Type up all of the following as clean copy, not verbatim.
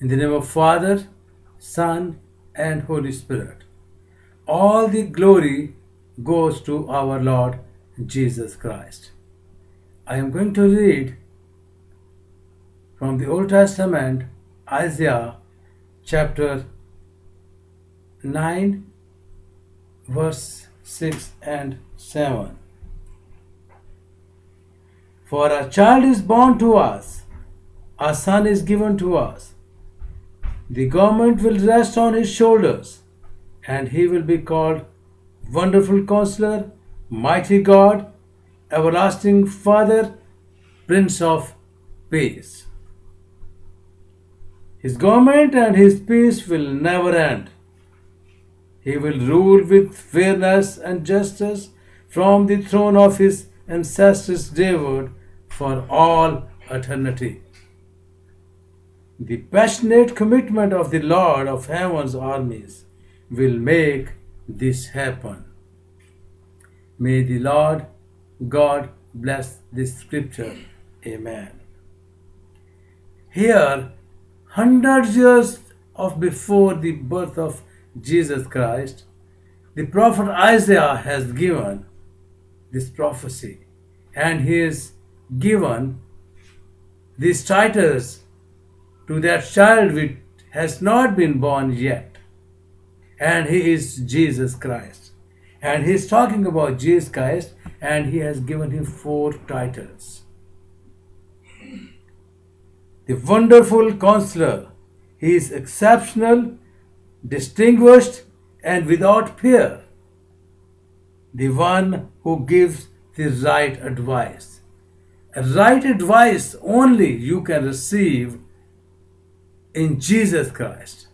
In the name of Father, Son, and Holy Spirit. All the glory goes to our Lord Jesus Christ. I am going to read from the Old Testament, Isaiah chapter 9, verse 6 and 7. For a child is born to us, a son is given to us. The government will rest on his shoulders, and he will be called Wonderful Counselor, Mighty God, Everlasting Father, Prince of Peace. His government and his peace will never end. He will rule with fairness and justice from the throne of his ancestors David for all eternity. The passionate commitment of the Lord of Heaven's armies will make this happen. May the Lord God bless this scripture. Amen. Here, hundreds years of before the birth of Jesus Christ, the prophet Isaiah has given this prophecy, and he is given these titles to that child which has not been born yet, and he is Jesus Christ. And he is talking about Jesus Christ, and he has given him 4 titles. The Wonderful Counselor. He is exceptional, distinguished, and without peer. The one who gives the right advice. Right advice only you can receive in Jesus Christ.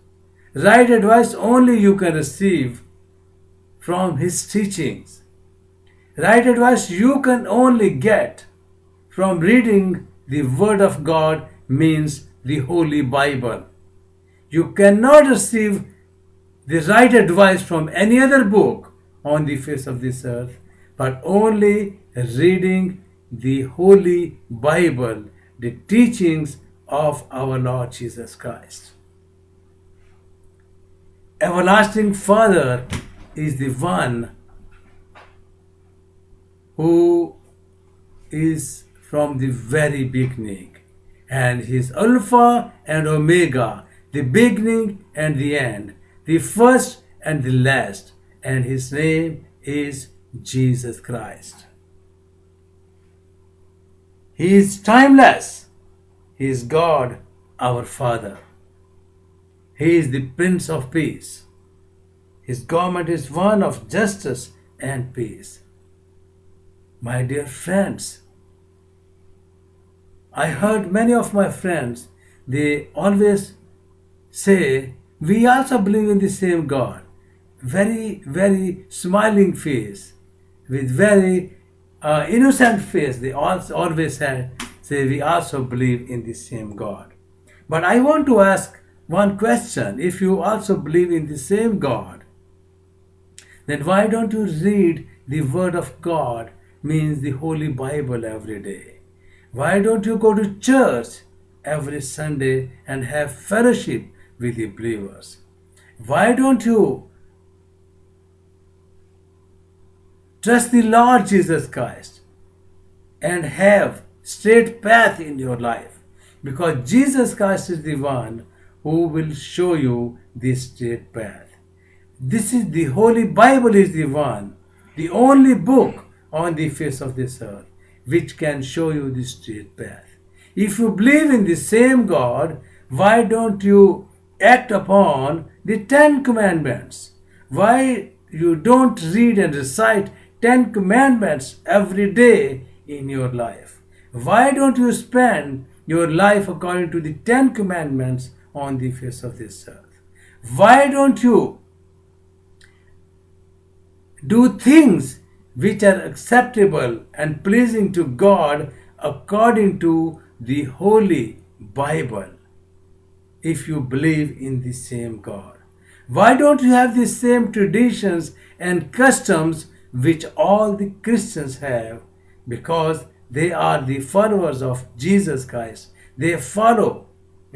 Right advice only you can receive from his teachings. Right advice you can only get from reading the Word of God, means the Holy Bible. You cannot receive the right advice from any other book on the face of this earth, but only reading the Holy Bible, the teachings of our Lord Jesus Christ. Everlasting Father is the one who is from the very beginning, and he is Alpha and Omega, the beginning and the end, the first and the last, and his name is Jesus Christ. He is timeless. He is God, our Father. He is the Prince of Peace. His government is one of justice and peace. My dear friends, I heard many of my friends, they always say, we also believe in the same God. Very, very smiling face, with very innocent face. They always say, we also believe in the same God. But I want to ask one question. If you also believe in the same God, then why don't you read the Word of God, means the Holy Bible, every day? Why don't you go to church every Sunday and have fellowship with the believers? Why don't you trust the Lord Jesus Christ and have straight path in your life? Because Jesus Christ is the one who will show you this straight path. This is the Holy Bible, is the one, the only book on the face of this earth which can show you the straight path. If you believe in the same God, why don't you act upon the 10 commandments? Why you don't read and recite 10 commandments every day in your life? Why don't you spend your life according to the 10 commandments on the face of this earth? Why don't you do things which are acceptable and pleasing to God according to the Holy Bible, if you believe in the same God? Why don't you have the same traditions and customs which all the Christians have? Because they are the followers of Jesus Christ. They follow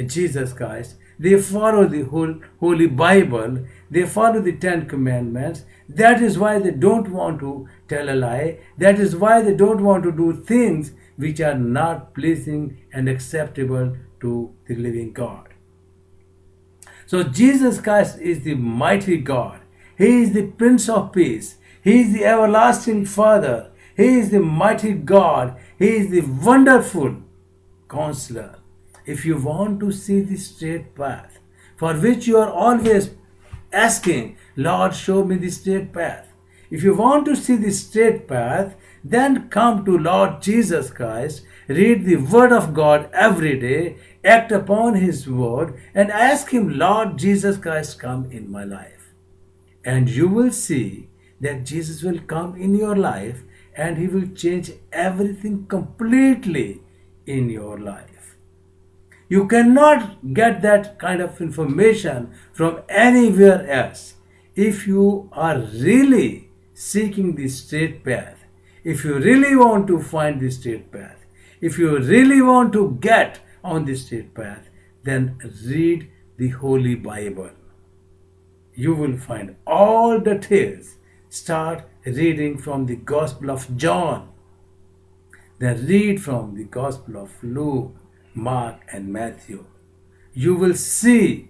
Jesus Christ. They follow the whole Holy Bible. They follow the Ten Commandments. That is why they don't want to tell a lie. That is why they don't want to do things which are not pleasing and acceptable to the living God. So Jesus Christ is the mighty God. He is the Prince of Peace. He is the everlasting Father. He is the mighty God. He is the wonderful Counselor. If you want to see the straight path, for which you are always asking, Lord, show me the straight path. If you want to see the straight path, then come to Lord Jesus Christ, read the Word of God every day, act upon His Word, and ask Him, Lord Jesus Christ, come in my life. And you will see that Jesus will come in your life and He will change everything completely in your life. You cannot get that kind of information from anywhere else. If you are really seeking the straight path, if you really want to find the straight path, if you really want to get on the straight path, then read the Holy Bible. You will find all details. Start reading from the Gospel of John. Then read from the Gospel of Luke, Mark, and Matthew. You will see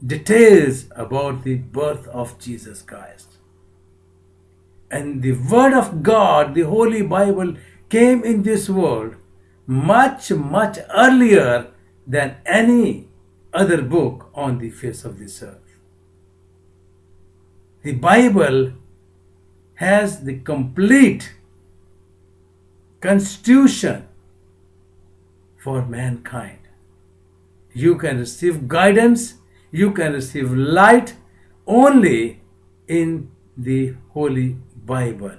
details about the birth of Jesus Christ. And the Word of God, the Holy Bible, came in this world much, much earlier than any other book on the face of this earth. The Bible has the complete constitution for mankind. You can receive guidance, you can receive light only in the Holy Bible.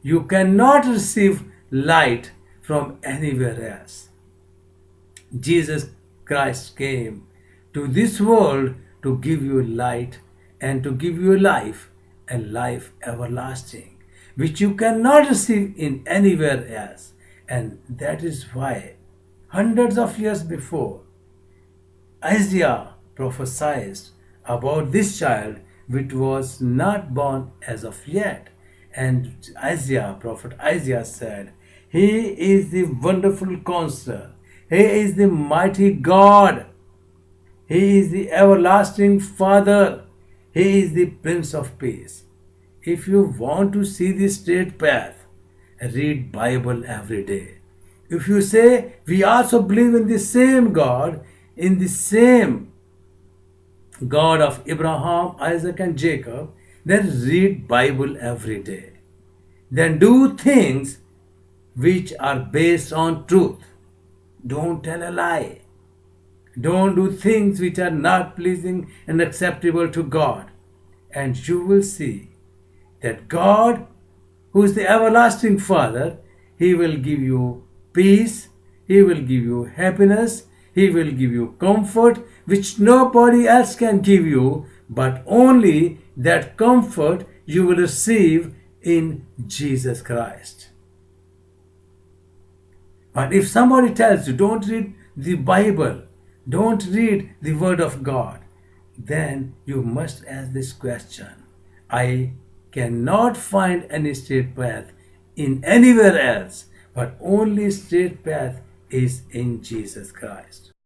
You cannot receive light from anywhere else. Jesus Christ came to this world to give you light and to give you life and life everlasting, which you cannot receive in anywhere else. And that is why hundreds of years before, Isaiah prophesied about this child which was not born as of yet. And prophet Isaiah said, He is the wonderful Counselor. He is the mighty God. He is the everlasting Father. He is the Prince of Peace. If you want to see the straight path, read Bible every day. If you say, we also believe in the same God, in the same God of Abraham, Isaac, and Jacob, then read Bible every day. Then do things which are based on truth. Don't tell a lie. Don't do things which are not pleasing and acceptable to God. And you will see that God, who is the everlasting Father, He will give you peace, He will give you happiness, He will give you comfort, which nobody else can give you, but only that comfort you will receive in Jesus Christ. But if somebody tells you, don't read the Bible, don't read the Word of God, then you must ask this question. I cannot find any straight path in anywhere else, but only straight path is in Jesus Christ.